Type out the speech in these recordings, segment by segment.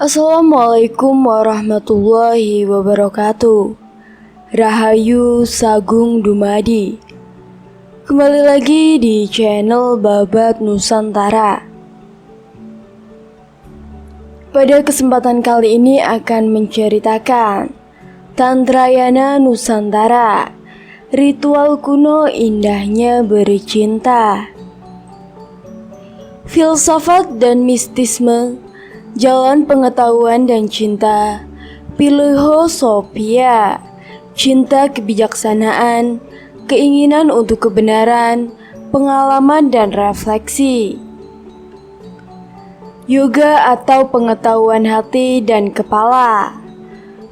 Assalamualaikum warahmatullahi wabarakatuh. Rahayu Sagung Dumadi. Kembali lagi di channel Babat Nusantara. Pada kesempatan kali ini akan menceritakan Tantrayana Nusantara, ritual kuno indahnya bercinta. Filsafat dan mistisme, jalan pengetahuan dan cinta, filosofia, cinta kebijaksanaan, keinginan untuk kebenaran, pengalaman dan refleksi. Yoga atau pengetahuan hati dan kepala.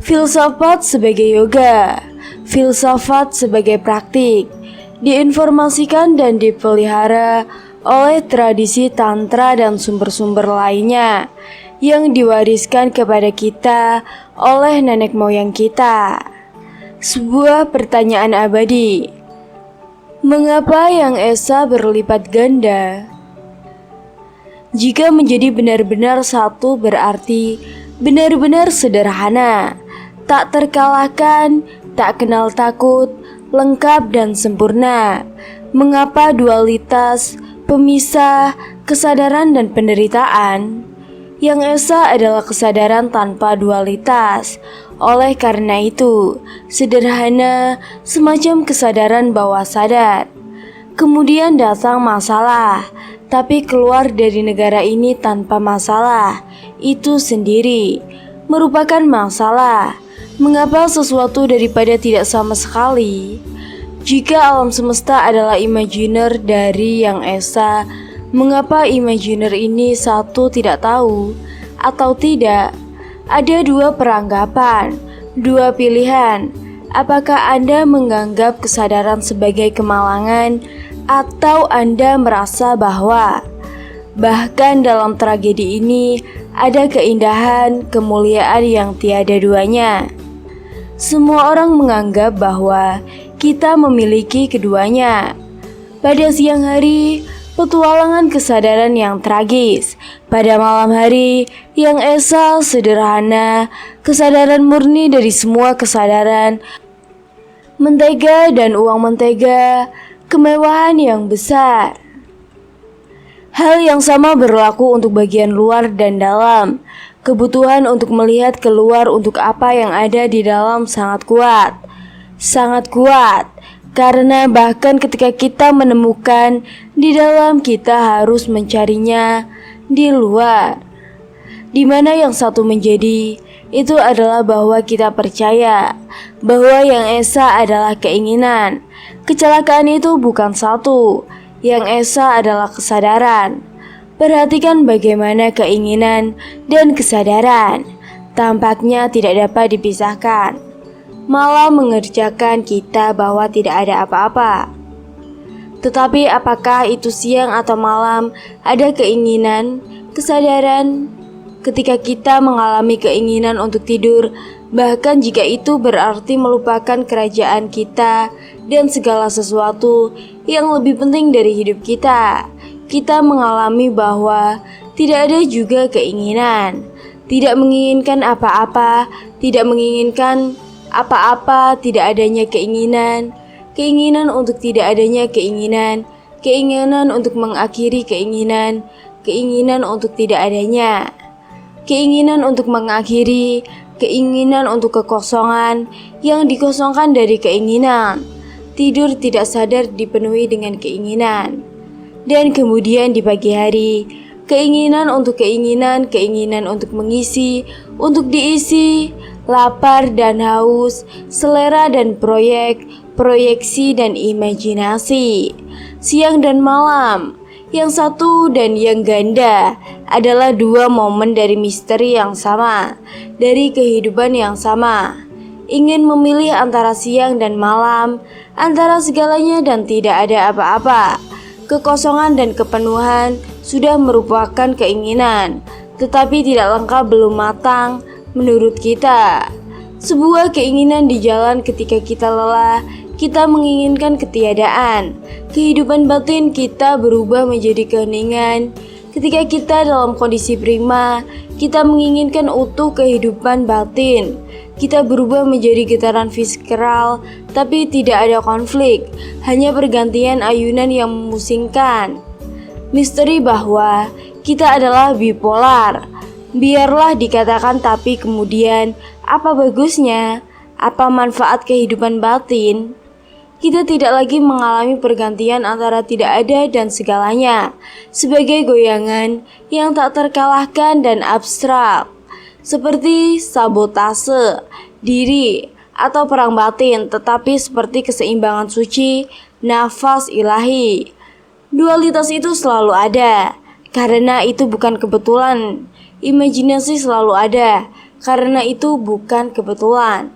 Filsafat sebagai yoga, filsafat sebagai praktik, diinformasikan dan dipelihara oleh tradisi tantra dan sumber-sumber lainnya yang diwariskan kepada kita oleh nenek moyang kita. Sebuah pertanyaan abadi. Mengapa yang esa berlipat ganda? Jika menjadi benar-benar satu berarti benar-benar sederhana, tak terkalahkan, tak kenal takut, lengkap dan sempurna. Mengapa dualitas, pemisah, kesadaran dan penderitaan? Yang esa adalah kesadaran tanpa dualitas. Oleh karena itu, sederhana semacam kesadaran bawah sadar. Kemudian datang masalah, tapi keluar dari negara ini tanpa masalah itu sendiri merupakan masalah. Mengapa sesuatu daripada tidak sama sekali? Jika alam semesta adalah imajiner dari yang esa, mengapa imajiner ini satu tidak tahu atau tidak? Ada dua peranggapan, dua pilihan. Apakah Anda menganggap kesadaran sebagai kemalangan atau Anda merasa bahwa bahkan dalam tragedi ini ada keindahan, kemuliaan yang tiada duanya? Semua orang menganggap bahwa kita memiliki keduanya. Pada siang hari, petualangan kesadaran yang tragis. Pada malam hari, yang esa sederhana, kesadaran murni dari semua kesadaran. Mentega dan uang mentega, kemewahan yang besar. Hal yang sama berlaku untuk bagian luar dan dalam. Kebutuhan untuk melihat keluar untuk apa yang ada di dalam sangat kuat. Sangat kuat. Karena bahkan ketika kita menemukan di dalam, kita harus mencarinya di luar. Di mana yang satu menjadi, itu adalah bahwa kita percaya bahwa yang esa adalah keinginan. Kecelakaan itu bukan satu, yang esa adalah kesadaran. Perhatikan bagaimana keinginan dan kesadaran tampaknya tidak dapat dipisahkan, malah mengerjakan kita bahwa tidak ada apa-apa. Tetapi apakah itu siang atau malam, ada keinginan, kesadaran. Ketika kita mengalami keinginan untuk tidur, bahkan jika itu berarti melupakan kerajaan kita dan segala sesuatu yang lebih penting dari hidup kita, kita mengalami bahwa tidak ada juga keinginan. Tidak menginginkan apa-apa, tidak menginginkan apa-apa, tidak adanya keinginan, keinginan untuk tidak adanya keinginan, keinginan untuk mengakhiri keinginan, keinginan untuk tidak adanya, keinginan untuk mengakhiri, keinginan untuk kekosongan yang dikosongkan dari keinginan. Tidur tidak sadar dipenuhi dengan keinginan. Dan kemudian di pagi hari, keinginan untuk keinginan, keinginan untuk mengisi, untuk diisi, lapar dan haus, selera dan proyek, proyeksi dan imajinasi. Siang dan malam, yang satu dan yang ganda adalah dua momen dari misteri yang sama, dari kehidupan yang sama. Ingin memilih antara siang dan malam, antara segalanya dan tidak ada apa-apa. Kekosongan dan kepenuhan sudah merupakan keinginan, tetapi tidak lengkap, belum matang menurut kita. Sebuah keinginan di jalan ketika kita lelah, kita menginginkan ketiadaan. Kehidupan batin kita berubah menjadi keheningan. Ketika kita dalam kondisi prima, kita menginginkan utuh kehidupan batin. Kita berubah menjadi getaran fiskal, tapi tidak ada konflik, hanya pergantian ayunan yang memusingkan. Misteri bahwa kita adalah bipolar. Biarlah dikatakan, tapi kemudian apa bagusnya? Apa manfaat kehidupan batin? Kita tidak lagi mengalami pergantian antara tidak ada dan segalanya, sebagai goyangan yang tak terkalahkan dan abstrak, seperti sabotase diri atau perang batin, tetapi seperti keseimbangan suci, nafas ilahi. Dualitas itu selalu ada, karena itu bukan kebetulan. Imajinasi selalu ada, karena itu bukan kebetulan.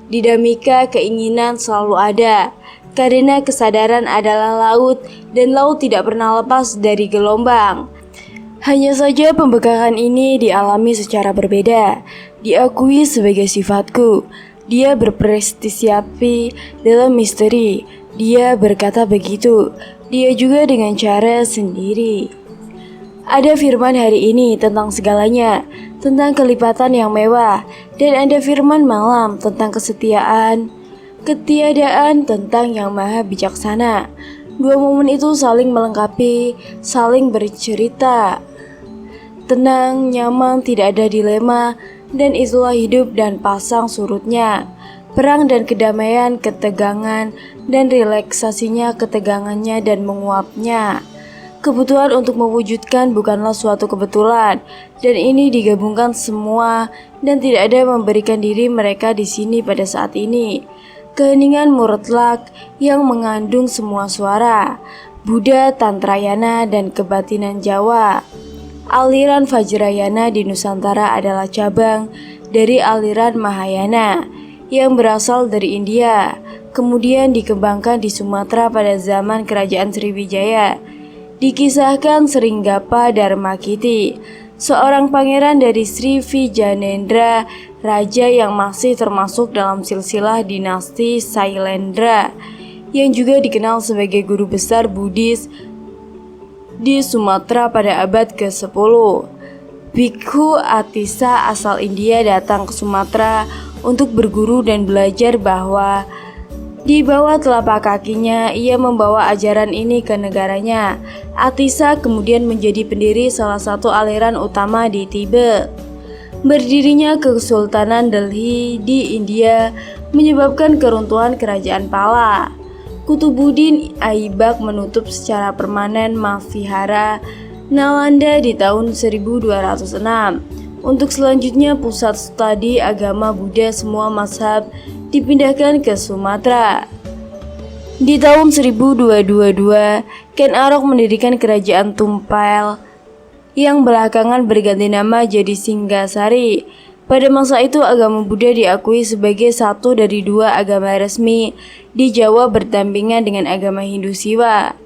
Dinamika keinginan selalu ada, karena kesadaran adalah laut, dan laut tidak pernah lepas dari gelombang. Hanya saja pembekakan ini dialami secara berbeda, diakui sebagai sifatku. Dia berprestisiapi dalam misteri, dia berkata begitu, dia juga dengan cara sendiri. Ada firman hari ini tentang segalanya, tentang kelipatan yang mewah, dan ada firman malam tentang kesetiaan, ketiadaan, tentang yang maha bijaksana. Dua momen itu saling melengkapi, saling bercerita. Tenang, nyaman, tidak ada dilema, dan itulah hidup dan pasang surutnya. Perang dan kedamaian, ketegangan, dan relaksasinya, ketegangannya dan menguapnya. Kebutuhan untuk mewujudkan bukanlah suatu kebetulan, dan ini digabungkan semua, dan tidak ada yang memberikan diri mereka di sini pada saat ini. Keheningan mutlak yang mengandung semua suara, Buddha, Tantrayana, dan kebatinan Jawa. Aliran Vajrayana di Nusantara adalah cabang dari aliran Mahayana yang berasal dari India, kemudian dikembangkan di Sumatera pada zaman Kerajaan Sriwijaya. Dikisahkan Seringgapa Dharmakiti, seorang pangeran dari Sri Vijayanendra, raja yang masih termasuk dalam silsilah dinasti Sailendra, yang juga dikenal sebagai guru besar Buddhis di Sumatera pada abad ke-10. Bhikkhu Atisa asal India datang ke Sumatera untuk berguru dan belajar bahwa di bawah telapak kakinya, ia membawa ajaran ini ke negaranya. Atisa kemudian menjadi pendiri salah satu aliran utama di Tibet. Berdirinya Kesultanan Delhi di India menyebabkan keruntuhan kerajaan Pala. Kutubuddin Aibak menutup secara permanen Mavihara Nalanda di tahun 1206. Untuk selanjutnya pusat studi agama Buddha semua mazhab dipindahkan ke Sumatera. Di tahun 1222, Ken Arok mendirikan kerajaan Tumpal yang belakangan berganti nama jadi Singgasari. Pada masa itu agama Buddha diakui sebagai satu dari dua agama resmi di Jawa berdampingan dengan agama Hindu Siwa.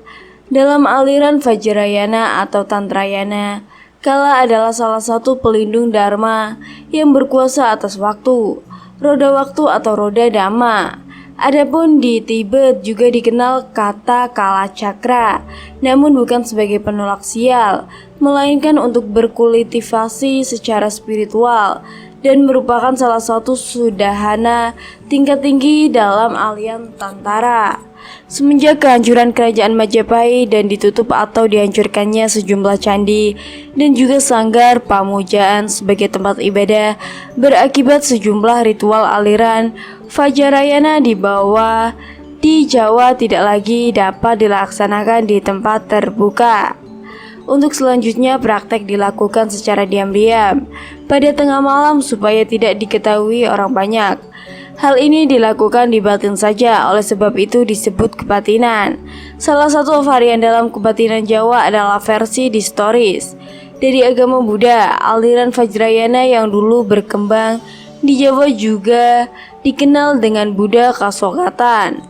Dalam aliran Vajrayana atau Tantrayana, Kala adalah salah satu pelindung Dharma yang berkuasa atas waktu, roda waktu atau roda Dhamma. Adapun di Tibet juga dikenal kata Kala Cakra, namun bukan sebagai penolak sial, melainkan untuk berkultivasi secara spiritual dan merupakan salah satu sudahana tingkat tinggi dalam aliran Tantara. Semenjak kehancuran kerajaan Majapahit dan ditutup atau dihancurkannya sejumlah candi dan juga sanggar pamujaan sebagai tempat ibadah, berakibat sejumlah ritual aliran Vajrayana di bawah di Jawa tidak lagi dapat dilaksanakan di tempat terbuka. Untuk selanjutnya praktek dilakukan secara diam-diam pada tengah malam supaya tidak diketahui orang banyak. Hal ini dilakukan di batin saja, oleh sebab itu disebut kebatinan. Salah satu varian dalam kebatinan Jawa adalah versi distoris dari agama Buddha. Aliran Vajrayana yang dulu berkembang di Jawa juga dikenal dengan Buddha Kasokatan.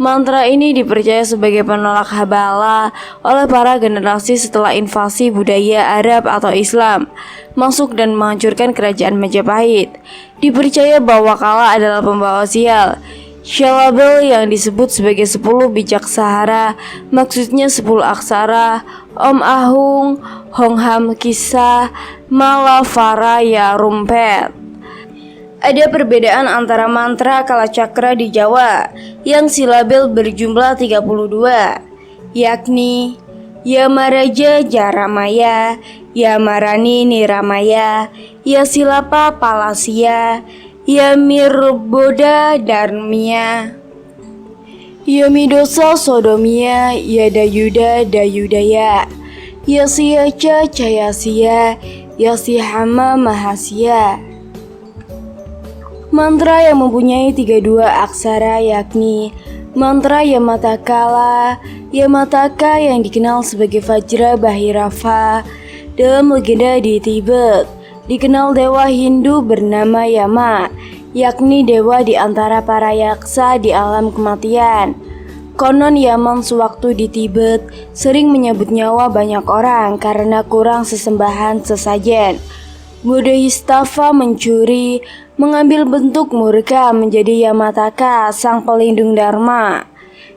Mantra ini dipercaya sebagai penolak habala oleh para generasi setelah invasi budaya Arab atau Islam masuk dan menghancurkan kerajaan Majapahit. Dipercaya bahwa Kala adalah pembawa sial. Syalabel yang disebut sebagai 10 bijak Sahara, maksudnya 10 aksara, Om Ahung, Hongham Kisah, Malavara Ya Rumpet. Ada perbedaan antara mantra Kalacakra di Jawa yang silabel berjumlah 32, yakni Yamaraja Jaramaya, Yamarani Niramaya, Yasilapa Palasia, Yamirboda Darmia, Yamidosa Sodomia, Yadayuda Dayudaya, Yasiyaca Cayasiya, Yasihama Mahasia. Mantra yang mempunyai 32 aksara yakni mantra Yamatakala, Yamataka yang dikenal sebagai Vajra Bahirava dalam legenda di Tibet, dikenal dewa Hindu bernama Yama, yakni dewa di antara para yaksa di alam kematian. Konon Yaman sewaktu di Tibet sering menyabut nyawa banyak orang karena kurang sesembahan sesajen. Bodhisattva mencuri, mengambil bentuk murka menjadi Yamataka, sang pelindung Dharma.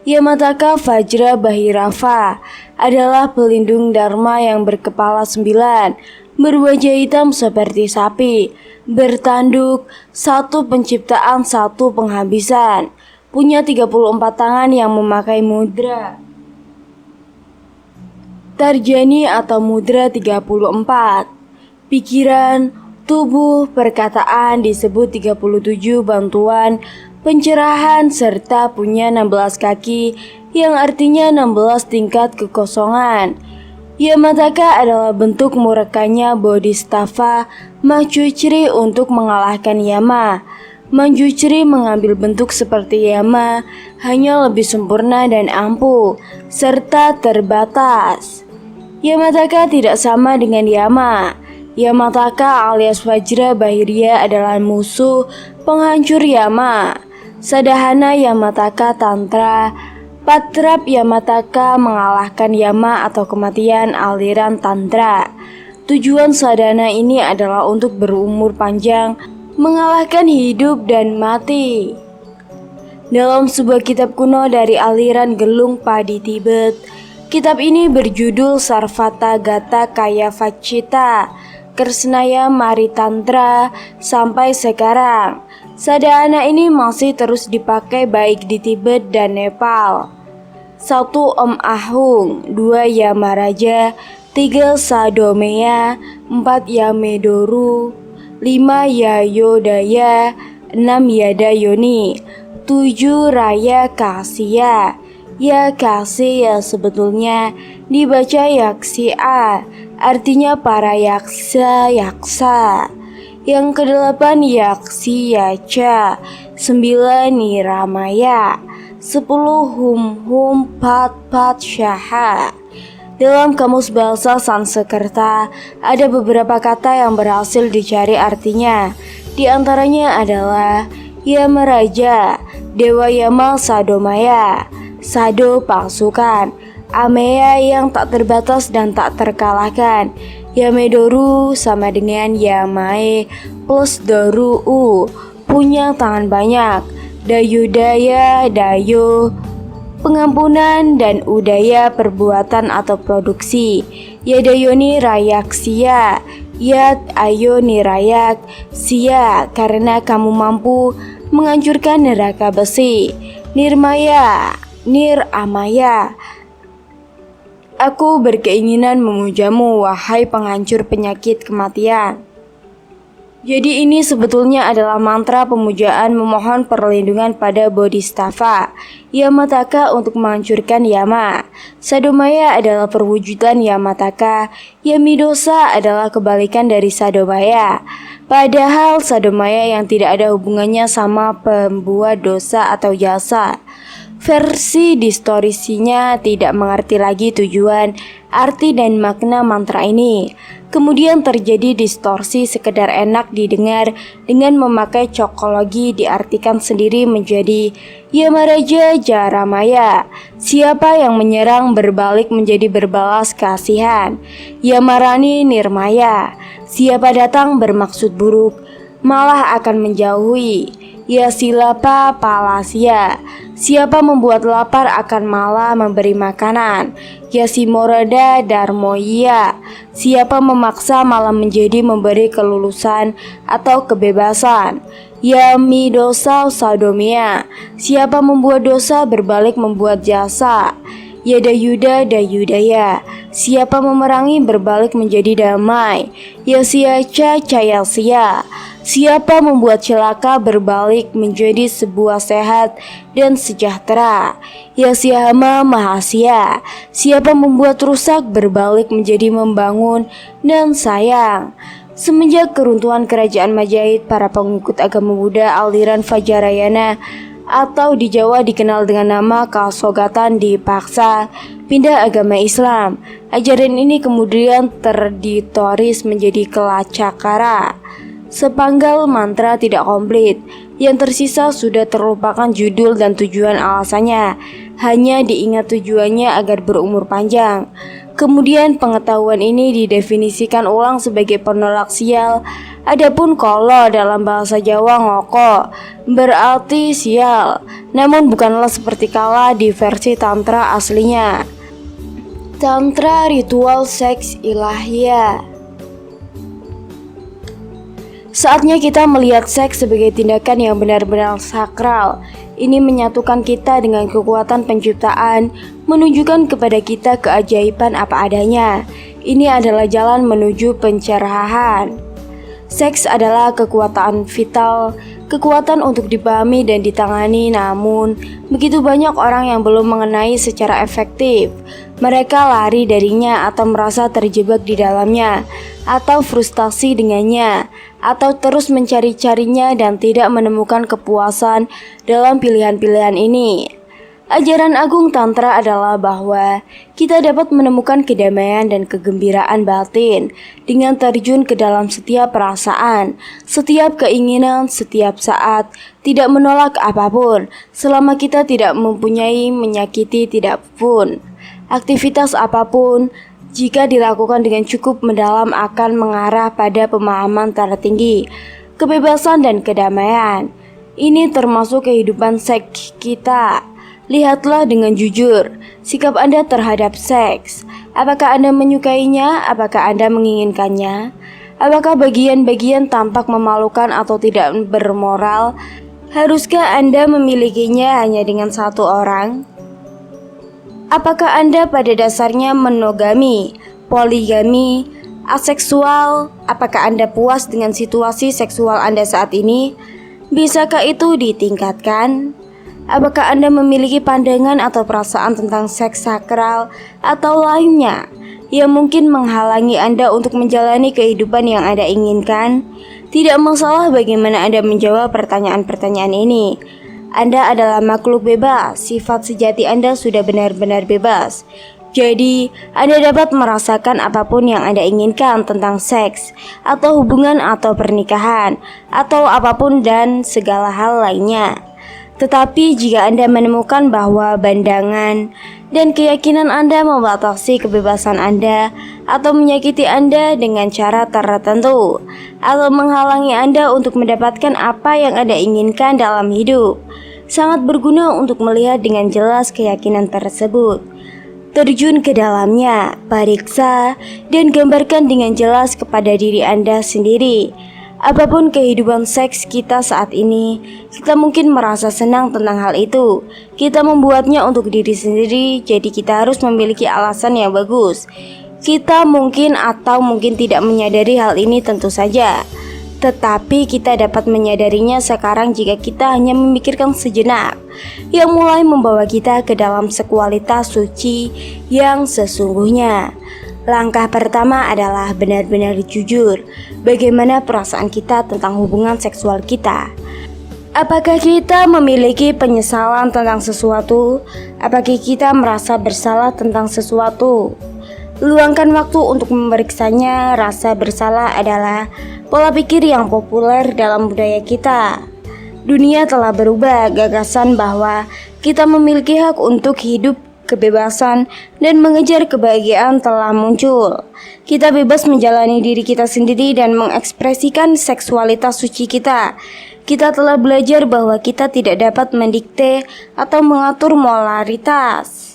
Yamataka Vajra Bahirava adalah pelindung Dharma yang berkepala 9, berwajah hitam seperti sapi, bertanduk, 1 penciptaan 1 penghabisan, punya 34 tangan yang memakai mudra Tarjani atau mudra 34. Pikiran, tubuh, perkataan disebut 37 bantuan pencerahan serta punya 16 kaki yang artinya 16 tingkat kekosongan. Yamataka adalah bentuk murkanya Bodhisattva Manjushri untuk mengalahkan Yama. Manjushri mengambil bentuk seperti Yama, hanya lebih sempurna dan ampuh serta terbatas. Yamataka tidak sama dengan Yama. Yamataka alias Vajra Bahirya adalah musuh penghancur Yama. Sadhana Yamataka Tantra, Patrap Yamataka mengalahkan Yama atau kematian aliran Tantra. Tujuan sadhana ini adalah untuk berumur panjang, mengalahkan hidup dan mati. Dalam sebuah kitab kuno dari aliran Gelungpa di Tibet, kitab ini berjudul Sarvata Gata Kaya Vacita Kersnaya Maritantra. Sampai sekarang sadhana ini masih terus dipakai baik di Tibet dan Nepal. 1. Om Ahung, 2. Yamaraja, 3. Sadomea, 4. Yamedoru, 5. Yayodaya, 6. Yadayoni, 7. Raya Kasya. Ya Kasih yang sebetulnya dibaca Yaksia, artinya para yaksa. Yang ke-8 Yaksiyaca, 9 Niramaya, 10 Hum Pat Syaha. Dalam kamus bahasa Sanskerta ada beberapa kata yang berhasil dicari artinya. Di antaranya adalah Yamaraja, Dewa Yama Sadomaya, Sado pasukan, Ameya yang tak terbatas dan tak terkalahkan. Yamedoru sama dengan Yamae plus Doru, punya tangan banyak. Dayudaya, Dayo, pengampunan, dan Udaya perbuatan atau produksi. Yadayoni Rayaksia, Yad ayo nirayak, Sia karena kamu mampu menghancurkan neraka besi. Nirmaya, Niramaya, aku berkeinginan memujamu, wahai penghancur penyakit kematian. Jadi ini sebetulnya adalah mantra pemujaan memohon perlindungan pada Bodhisattva Yamataka untuk menghancurkan Yama. Sadomaya adalah perwujudan Yamataka. Yamidosa adalah kebalikan dari Sadomaya. Padahal Sadomaya yang tidak ada hubungannya sama pembuat dosa atau jasa. Versi distorisinya tidak mengerti lagi tujuan, arti dan makna mantra ini. Kemudian terjadi distorsi sekedar enak didengar dengan memakai cokologi diartikan sendiri menjadi Yamaraja Jaramaya. Siapa yang menyerang berbalik menjadi berbalas kasihan. Yamarani Nirmaya. Siapa datang bermaksud buruk malah akan menjauhi. Ya silapa palasia. Siapa membuat lapar akan malah memberi makanan. Ya simorada darmoya. Siapa memaksa malah menjadi memberi kelulusan atau kebebasan. Ya midosa sadomia. Siapa membuat dosa berbalik membuat jasa. Ya dayuda dayudaya. Siapa memerangi berbalik menjadi damai. Ya siaca cayasia. Siapa membuat celaka berbalik menjadi sebuah sehat dan sejahtera. Ya Siyama Mahasia. Siapa membuat rusak berbalik menjadi membangun dan sayang. Semenjak keruntuhan kerajaan Majapahit, para pengikut agama Buddha aliran Vajrayana atau di Jawa dikenal dengan nama Kasogatan dipaksa pindah agama Islam. Ajaran ini kemudian terditoris menjadi Kelacakara. Sepanggal mantra tidak komplit, yang tersisa sudah terlupakan judul dan tujuan alasannya. Hanya diingat tujuannya agar berumur panjang. Kemudian pengetahuan ini didefinisikan ulang sebagai penolak sial. Adapun kolo dalam bahasa Jawa ngoko berarti sial, namun bukanlah seperti kala di versi tantra aslinya. Tantra ritual seks ilahiyah. Saatnya kita melihat seks sebagai tindakan yang benar-benar sakral. Ini menyatukan kita dengan kekuatan penciptaan, menunjukkan kepada kita keajaiban apa adanya. Ini adalah jalan menuju pencerahan. Seks adalah kekuatan vital, kekuatan untuk dipahami dan ditangani, namun begitu banyak orang yang belum mengenai secara efektif. Mereka lari darinya atau merasa terjebak di dalamnya, atau frustasi dengannya, atau terus mencari-carinya dan tidak menemukan kepuasan dalam pilihan-pilihan ini. Ajaran agung Tantra adalah bahwa kita dapat menemukan kedamaian dan kegembiraan batin dengan terjun ke dalam setiap perasaan, setiap keinginan, setiap saat, tidak menolak apapun, selama kita tidak mempunyai menyakiti tidak pun. Aktivitas apapun, jika dilakukan dengan cukup mendalam akan mengarah pada pemahaman tertinggi, kebebasan dan kedamaian. Ini termasuk kehidupan seks kita. Lihatlah dengan jujur sikap Anda terhadap seks. Apakah Anda menyukainya? Apakah Anda menginginkannya? Apakah bagian-bagian tampak memalukan atau tidak bermoral? Haruskah Anda memilikinya hanya dengan satu orang? Apakah Anda pada dasarnya monogami, poligami, aseksual? Apakah Anda puas dengan situasi seksual Anda saat ini? Bisakah itu ditingkatkan? Apakah Anda memiliki pandangan atau perasaan tentang seks sakral atau lainnya yang mungkin menghalangi Anda untuk menjalani kehidupan yang Anda inginkan? Tidak masalah bagaimana Anda menjawab pertanyaan-pertanyaan ini. Anda adalah makhluk bebas, sifat sejati Anda sudah benar-benar bebas. Jadi, Anda dapat merasakan apapun yang Anda inginkan tentang seks, atau hubungan atau pernikahan, atau apapun dan segala hal lainnya. Tetapi jika Anda menemukan bahwa pandangan dan keyakinan Anda membatasi kebebasan Anda atau menyakiti Anda dengan cara tertentu atau menghalangi Anda untuk mendapatkan apa yang Anda inginkan dalam hidup, sangat berguna untuk melihat dengan jelas keyakinan tersebut. Terjun ke dalamnya, periksa, dan gambarkan dengan jelas kepada diri Anda sendiri. Apapun kehidupan seks kita saat ini, kita mungkin merasa senang tentang hal itu. Kita membuatnya untuk diri sendiri, jadi kita harus memiliki alasan yang bagus. Kita mungkin atau mungkin tidak menyadari hal ini tentu saja. Tetapi kita dapat menyadarinya sekarang jika kita hanya memikirkan sejenak, yang mulai membawa kita ke dalam sekualitas suci yang sesungguhnya. Langkah pertama adalah benar-benar jujur bagaimana perasaan kita tentang hubungan seksual kita. Apakah kita memiliki penyesalan tentang sesuatu? Apakah kita merasa bersalah tentang sesuatu? Luangkan waktu untuk memeriksanya. Rasa bersalah adalah pola pikir yang populer dalam budaya kita. Dunia telah berubah, gagasan bahwa kita memiliki hak untuk hidup, kebebasan, dan mengejar kebahagiaan telah muncul. Kita bebas menjalani diri kita sendiri dan mengekspresikan seksualitas suci kita. Kita telah belajar bahwa kita tidak dapat mendikte atau mengatur moralitas.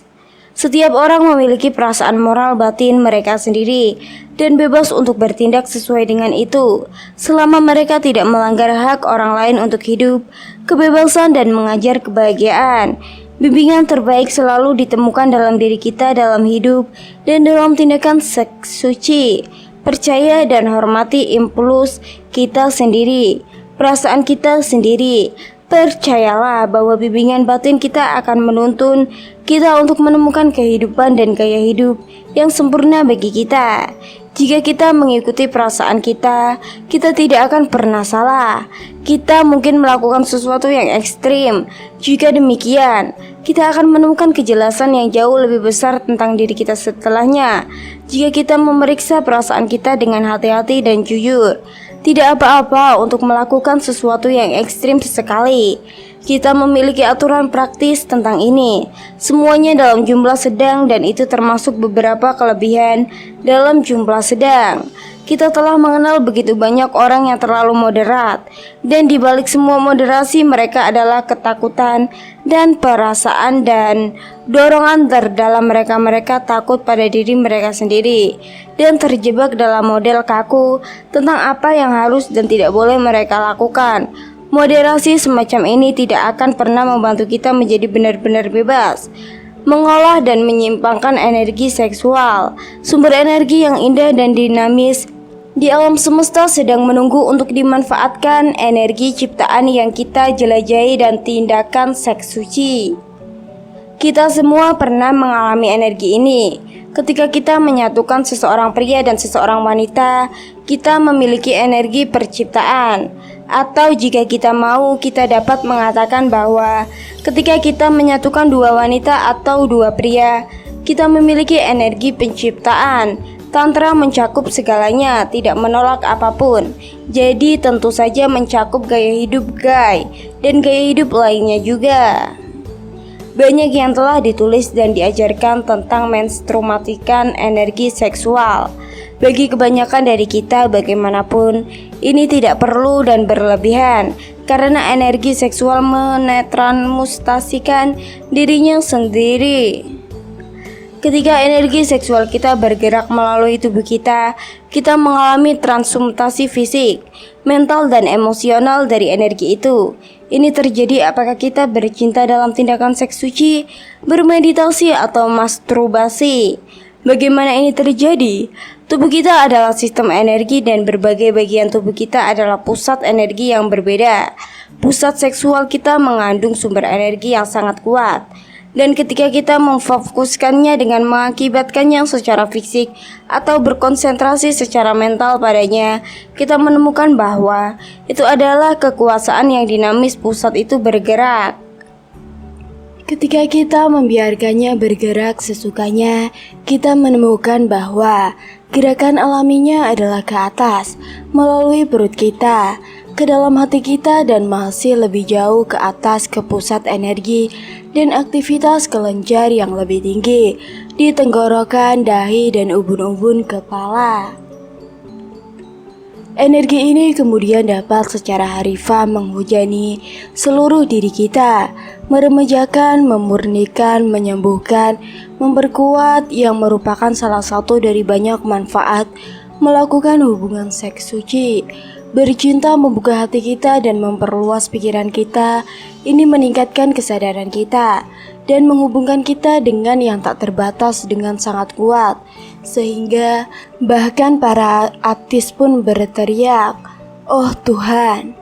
Setiap orang memiliki perasaan moral batin mereka sendiri dan bebas untuk bertindak sesuai dengan itu, selama mereka tidak melanggar hak orang lain untuk hidup, kebebasan, dan mengajar kebahagiaan. Bimbingan terbaik selalu ditemukan dalam diri kita dalam hidup dan dalam tindakan seks suci. Percaya dan hormati impuls kita sendiri, perasaan kita sendiri. Percayalah bahwa bimbingan batin kita akan menuntun kita untuk menemukan kehidupan dan gaya hidup yang sempurna bagi kita. Jika kita mengikuti perasaan kita tidak akan pernah salah. Kita mungkin melakukan sesuatu yang ekstrim. Jika demikian, kita akan menemukan kejelasan yang jauh lebih besar tentang diri kita setelahnya. Jika kita memeriksa perasaan kita dengan hati-hati dan jujur, tidak apa-apa untuk melakukan sesuatu yang ekstrim sesekali. Kita memiliki aturan praktis tentang ini. Semuanya dalam jumlah sedang dan itu termasuk beberapa kelebihan dalam jumlah sedang. Kita telah mengenal begitu banyak orang yang terlalu moderat, dan di balik semua moderasi mereka adalah ketakutan dan perasaan dan dorongan terdalam mereka. Mereka takut pada diri mereka sendiri dan terjebak dalam model kaku tentang apa yang harus dan tidak boleh mereka lakukan. Moderasi semacam ini tidak akan pernah membantu kita menjadi benar-benar bebas mengolah dan menyimpangkan energi seksual. Sumber energi yang indah dan dinamis di alam semesta sedang menunggu untuk dimanfaatkan. Energi ciptaan yang kita jelajahi dan tindakan seks suci. Kita semua pernah mengalami energi ini. Ketika kita menyatukan seseorang pria dan seseorang wanita, kita memiliki energi perciptaan. Atau jika kita mau, kita dapat mengatakan bahwa ketika kita menyatukan dua wanita atau dua pria, kita memiliki energi penciptaan. Tantra mencakup segalanya, tidak menolak apapun. Jadi tentu saja mencakup gaya hidup gay dan gaya hidup lainnya juga. Banyak yang telah ditulis dan diajarkan tentang menstruasikan energi seksual. Bagi kebanyakan dari kita, bagaimanapun, ini tidak perlu dan berlebihan, karena energi seksual menetransmutasikan dirinya sendiri. Ketika energi seksual kita bergerak melalui tubuh kita mengalami transmutasi fisik, mental, dan emosional dari energi itu. Ini terjadi apakah kita bercinta dalam tindakan seks suci, bermeditasi, atau masturbasi. Bagaimana ini terjadi? Tubuh kita adalah sistem energi dan berbagai bagian tubuh kita adalah pusat energi yang berbeda. Pusat seksual kita mengandung sumber energi yang sangat kuat. Dan ketika kita memfokuskannya dengan mengakibatkannya secara fisik atau berkonsentrasi secara mental padanya, kita menemukan bahwa itu adalah kekuasaan yang dinamis. Pusat itu bergerak. Ketika kita membiarkannya bergerak sesukanya, kita menemukan bahwa gerakan alaminya adalah ke atas, melalui perut kita, ke dalam hati kita, dan masih lebih jauh ke atas ke pusat energi dan aktivitas kelenjar yang lebih tinggi di tenggorokan, dahi, dan ubun-ubun kepala. Energi ini kemudian dapat secara harfiah menghujani seluruh diri kita, meremajakan, memurnikan, menyembuhkan, memperkuat, yang merupakan salah satu dari banyak manfaat melakukan hubungan seks suci. Bercinta membuka hati kita dan memperluas pikiran kita. Ini meningkatkan kesadaran kita dan menghubungkan kita dengan yang tak terbatas dengan sangat kuat, sehingga bahkan para ateis pun berteriak, "Oh Tuhan!"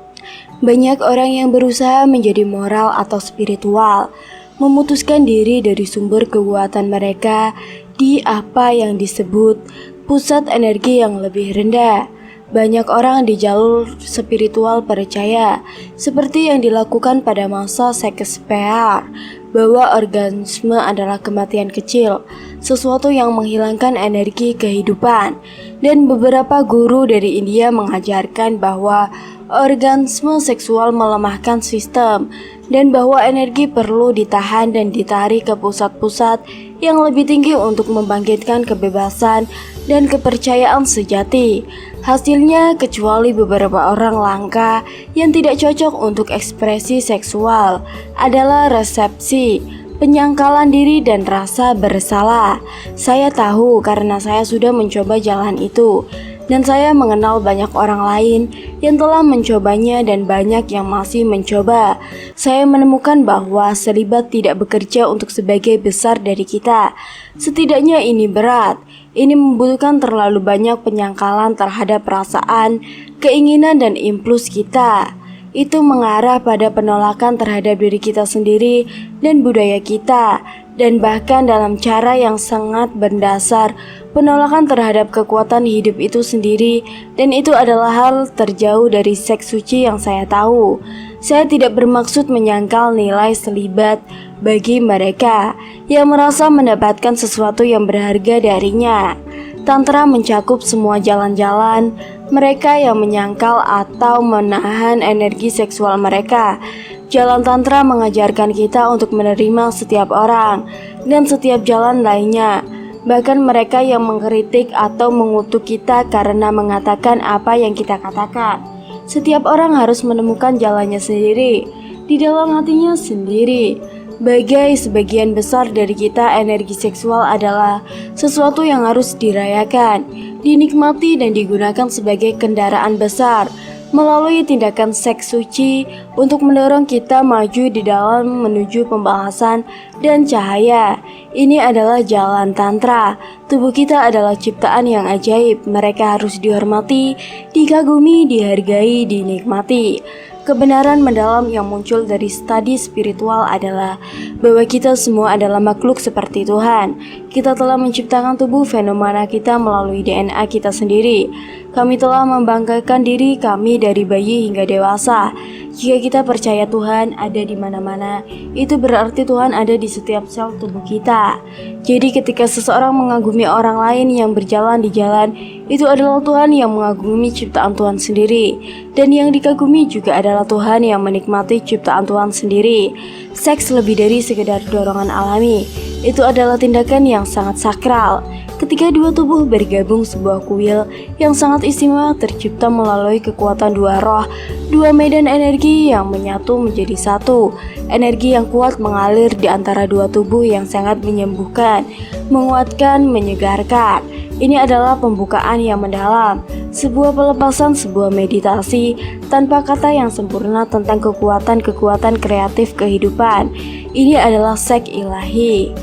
Banyak orang yang berusaha menjadi moral atau spiritual, memutuskan diri dari sumber kekuatan mereka di apa yang disebut pusat energi yang lebih rendah. Banyak orang di jalur spiritual percaya, seperti yang dilakukan pada masa Shakespeare, bahwa orgasme adalah kematian kecil, sesuatu yang menghilangkan energi kehidupan. Dan beberapa guru dari India mengajarkan bahwa orgasme seksual melemahkan sistem, dan bahwa energi perlu ditahan dan ditarik ke pusat-pusat yang lebih tinggi untuk membangkitkan kebebasan dan kepercayaan sejati. Hasilnya, kecuali beberapa orang langka yang tidak cocok untuk ekspresi seksual, adalah resepsi, penyangkalan diri, dan rasa bersalah. Saya tahu karena saya sudah mencoba jalan itu, dan saya mengenal banyak orang lain yang telah mencobanya dan banyak yang masih mencoba. Saya menemukan bahwa selibat tidak bekerja untuk sebagai besar dari kita. Setidaknya ini berat. Ini membutuhkan terlalu banyak penyangkalan terhadap perasaan, keinginan, dan impuls kita. Itu mengarah pada penolakan terhadap diri kita sendiri dan budaya kita, dan bahkan dalam cara yang sangat berdasar, penolakan terhadap kekuatan hidup itu sendiri, dan itu adalah hal terjauh dari seks suci yang saya tahu. Saya tidak bermaksud menyangkal nilai selibat bagi mereka yang merasa mendapatkan sesuatu yang berharga darinya. Tantra mencakup semua jalan-jalan mereka yang menyangkal atau menahan energi seksual mereka. Jalan Tantra mengajarkan kita untuk menerima setiap orang dan setiap jalan lainnya, bahkan mereka yang mengkritik atau mengutuk kita karena mengatakan apa yang kita katakan. Setiap orang harus menemukan jalannya sendiri, di dalam hatinya sendiri. Bagai sebagian besar dari kita, energi seksual adalah sesuatu yang harus dirayakan, dinikmati, dan digunakan sebagai kendaraan besar melalui tindakan seks suci untuk mendorong kita maju di dalam menuju pembahasan dan cahaya. Ini adalah jalan Tantra. Tubuh kita adalah ciptaan yang ajaib. Mereka harus dihormati, dikagumi, dihargai, dinikmati. Kebenaran mendalam yang muncul dari studi spiritual adalah bahwa kita semua adalah makhluk seperti Tuhan. Kita telah menciptakan tubuh fenomena kita melalui DNA kita sendiri. Kami telah membanggakan diri kami dari bayi hingga dewasa. Jika kita percaya Tuhan ada di mana-mana, itu berarti Tuhan ada di setiap sel tubuh kita. Jadi ketika seseorang mengagumi orang lain yang berjalan di jalan, itu adalah Tuhan yang mengagumi ciptaan Tuhan sendiri. Dan yang dikagumi juga adalah Tuhan yang menikmati ciptaan Tuhan sendiri. Seks lebih dari sekedar dorongan alami. Itu adalah tindakan yang sangat sakral. Ketika dua tubuh bergabung, sebuah kuil yang sangat istimewa tercipta melalui kekuatan dua roh, dua medan energi yang menyatu menjadi satu. Energi yang kuat mengalir di antara dua tubuh yang sangat menyembuhkan, menguatkan, menyegarkan. Ini adalah pembukaan yang mendalam, sebuah pelepasan, sebuah meditasi tanpa kata yang sempurna tentang kekuatan-kekuatan kreatif kehidupan. Ini adalah seks ilahi.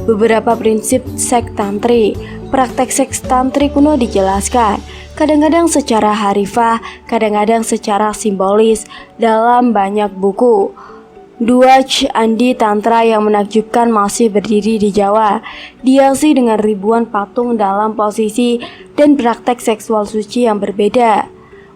Beberapa prinsip seks tantri. Praktek seks tantri kuno dijelaskan, kadang-kadang secara harifah, kadang-kadang secara simbolis dalam banyak buku. Dwaj Andi Tantra yang menakjubkan masih berdiri di Jawa, dihiasi dengan ribuan patung dalam posisi dan praktek seksual suci yang berbeda.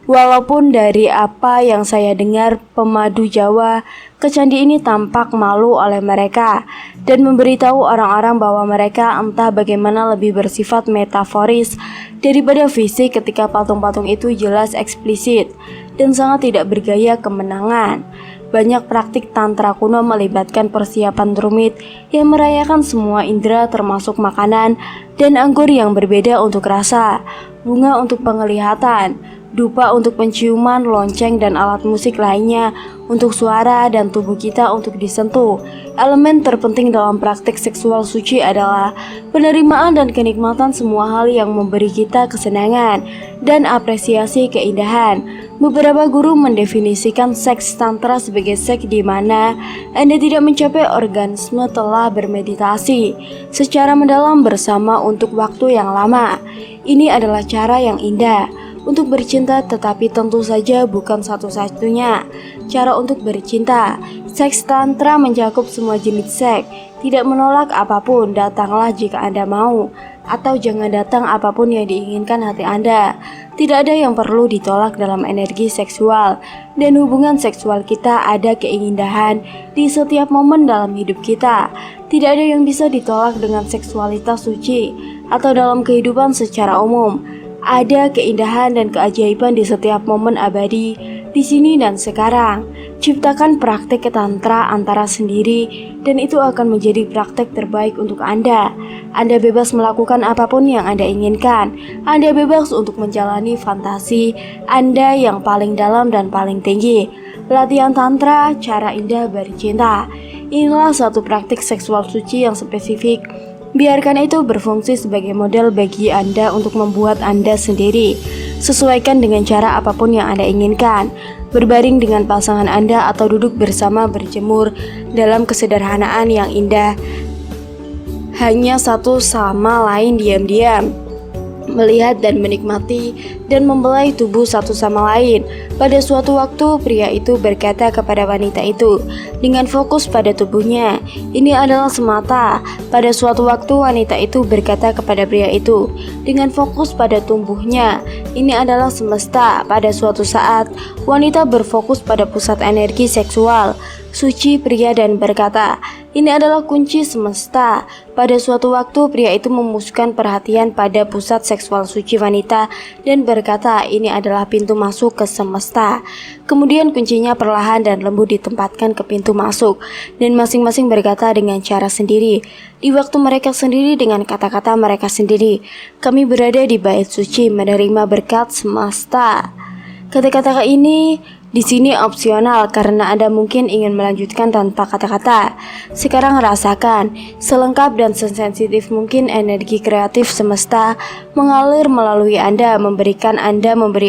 Walaupun dari apa yang saya dengar, pemadu Jawa ke candi ini tampak malu oleh mereka dan memberitahu orang-orang bahwa mereka entah bagaimana lebih bersifat metaforis daripada fisik ketika patung-patung itu jelas eksplisit dan sangat tidak bergaya kemenangan. Banyak praktik tantra kuno melibatkan persiapan rumit yang merayakan semua indera termasuk makanan dan anggur yang berbeda untuk rasa, bunga untuk penglihatan, dupa untuk penciuman, lonceng dan alat musik lainnya untuk suara, dan tubuh kita untuk disentuh. Elemen terpenting dalam praktik seksual suci adalah penerimaan dan kenikmatan semua hal yang memberi kita kesenangan dan apresiasi keindahan. Beberapa guru mendefinisikan seks tantra sebagai seks di mana Anda tidak mencapai orgasme telah bermeditasi secara mendalam bersama untuk waktu yang lama. Ini adalah cara yang indah untuk bercinta, tetapi tentu saja bukan satu-satunya cara untuk bercinta. Seks tantra mencakup semua jenis seks, tidak menolak apapun, datanglah jika Anda mau, atau jangan datang apapun yang diinginkan hati Anda. Tidak ada yang perlu ditolak dalam energi seksual, dan hubungan seksual kita ada keindahan di setiap momen dalam hidup kita. Tidak ada yang bisa ditolak dengan seksualitas suci atau dalam kehidupan secara umum. Ada keindahan dan keajaiban di setiap momen abadi, di sini dan sekarang. Ciptakan praktek tantra antara sendiri, dan itu akan menjadi praktek terbaik untuk Anda. Anda bebas melakukan apapun yang Anda inginkan. Anda bebas untuk menjalani fantasi Anda yang paling dalam dan paling tinggi. Latihan tantra, cara indah bercinta. Inilah satu praktik seksual suci yang spesifik. Biarkan itu berfungsi sebagai model bagi Anda untuk membuat Anda sendiri. Sesuaikan dengan cara apapun yang Anda inginkan. Berbaring dengan pasangan Anda atau duduk bersama berjemur dalam kesederhanaan yang indah. Hanya satu sama lain diam-diam, melihat dan menikmati dan membelai tubuh satu sama lain. Pada suatu waktu, pria itu berkata kepada wanita itu dengan fokus pada tubuhnya, "Ini adalah semata." Pada suatu waktu, wanita itu berkata kepada pria itu dengan fokus pada tubuhnya, "Ini adalah semesta." Pada suatu saat, wanita berfokus pada pusat energi seksual suci pria dan berkata, "Ini adalah kunci semesta." Pada suatu waktu, pria itu memusatkan perhatian pada pusat seksual suci wanita dan berkata, "Ini adalah pintu masuk ke semesta." Kemudian kuncinya perlahan dan lembut ditempatkan ke pintu masuk, dan masing-masing berkata dengan cara sendiri, di waktu mereka sendiri dengan kata-kata mereka sendiri, "Kami berada di bait suci menerima berkat semesta." Kata-kata ini di sini opsional karena Anda mungkin ingin melanjutkan tanpa kata-kata. Sekarang rasakan, selengkap dan sesensitif mungkin energi kreatif semesta mengalir melalui Anda, memberi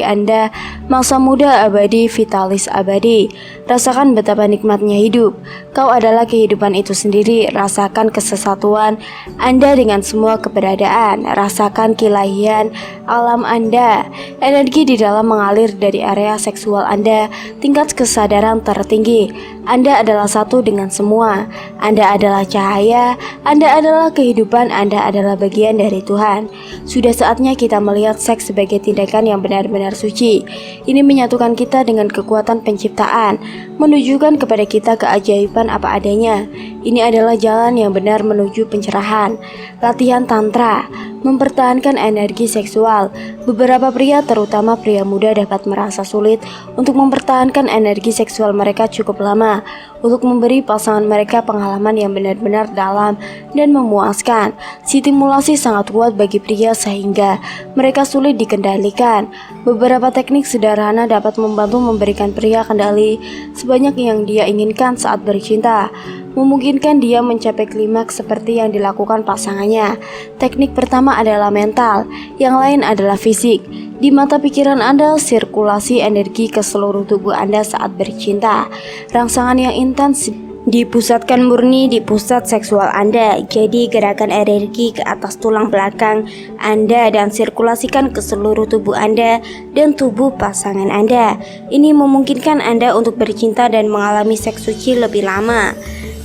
Anda masa muda abadi, vitalis abadi. Rasakan betapa nikmatnya hidup. Kau adalah kehidupan itu sendiri. Rasakan kesesatuan Anda dengan semua keberadaan. Rasakan keilahian alam Anda. Energi di dalam mengalir dari area seksual Anda. Tingkat kesadaran tertinggi. Anda adalah satu dengan semua. Anda adalah cahaya. Anda adalah kehidupan. Anda adalah bagian dari Tuhan. Sudah saatnya kita melihat seks sebagai tindakan yang benar-benar suci. Ini menyatukan kita dengan kekuatan penciptaan, menunjukkan kepada kita keajaiban apa adanya. Ini adalah jalan yang benar menuju pencerahan. Latihan tantra, mempertahankan energi seksual. Beberapa pria, terutama pria muda, dapat merasa sulit untuk mempertahankan energi seksual mereka cukup lama untuk memberi pasangan mereka pengalaman yang benar-benar dalam dan memuaskan. Stimulasi sangat kuat bagi pria sehingga mereka sulit dikendalikan. Beberapa teknik sederhana dapat membantu memberikan pria kendali sebanyak yang dia inginkan saat bercinta, memungkinkan dia mencapai klimaks seperti yang dilakukan pasangannya. Teknik pertama adalah mental, yang lain adalah fisik. Di mata pikiran Anda, sirkulasi energi ke seluruh tubuh Anda saat bercinta. Rangsangan yang intens dipusatkan murni di pusat seksual Anda. Jadi gerakan energi ke atas tulang belakang Anda dan sirkulasikan ke seluruh tubuh Anda dan tubuh pasangan Anda. Ini memungkinkan Anda untuk bercinta dan mengalami seks suci lebih lama.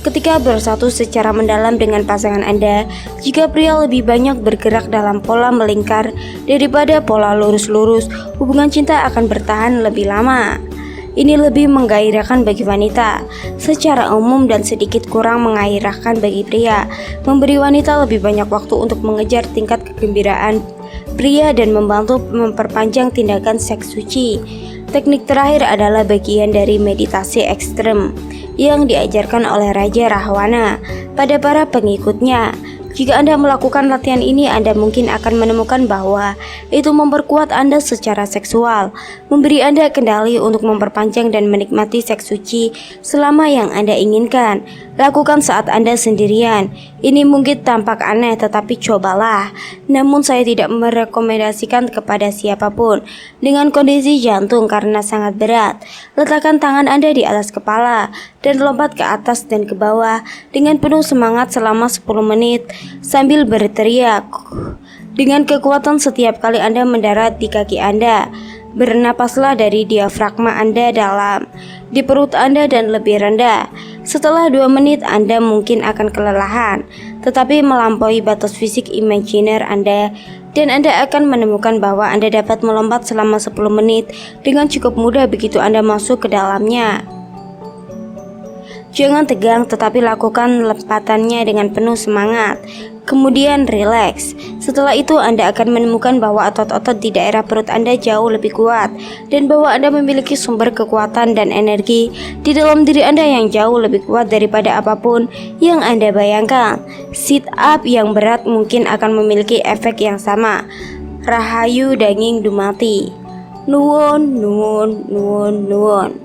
Ketika bersatu secara mendalam dengan pasangan Anda, jika pria lebih banyak bergerak dalam pola melingkar daripada pola lurus-lurus, hubungan cinta akan bertahan lebih lama. Ini lebih menggairahkan bagi wanita secara umum dan sedikit kurang menggairahkan bagi pria. Memberi wanita lebih banyak waktu untuk mengejar tingkat kegembiraan pria dan membantu memperpanjang tindakan seks suci. Teknik terakhir adalah bagian dari meditasi ekstrem yang diajarkan oleh Raja Rahwana pada para pengikutnya. Jika Anda melakukan latihan ini, Anda mungkin akan menemukan bahwa itu memperkuat Anda secara seksual, memberi Anda kendali untuk memperpanjang dan menikmati seks suci selama yang Anda inginkan. Lakukan saat Anda sendirian. Ini mungkin tampak aneh, tetapi cobalah. Namun saya tidak merekomendasikan kepada siapapun dengan kondisi jantung karena sangat berat. Letakkan tangan Anda di atas kepala dan lompat ke atas dan ke bawah dengan penuh semangat selama 10 menit sambil berteriak dengan kekuatan setiap kali Anda mendarat di kaki Anda. Bernapaslah dari diafragma Anda dalam, di perut Anda dan lebih rendah. Setelah 2 menit Anda mungkin akan kelelahan, tetapi melampaui batas fisik imajiner Anda, dan Anda akan menemukan bahwa Anda dapat melompat selama 10 menit dengan cukup mudah begitu Anda masuk ke dalamnya. Jangan tegang, tetapi lakukan lompatannya dengan penuh semangat. Kemudian rileks. Setelah itu Anda akan menemukan bahwa otot-otot di daerah perut Anda jauh lebih kuat, dan bahwa Anda memiliki sumber kekuatan dan energi di dalam diri Anda yang jauh lebih kuat daripada apapun yang Anda bayangkan. Sit up yang berat mungkin akan memiliki efek yang sama. Rahayu daging dumati. Nuwun, nuwun, nuwun, nuwun.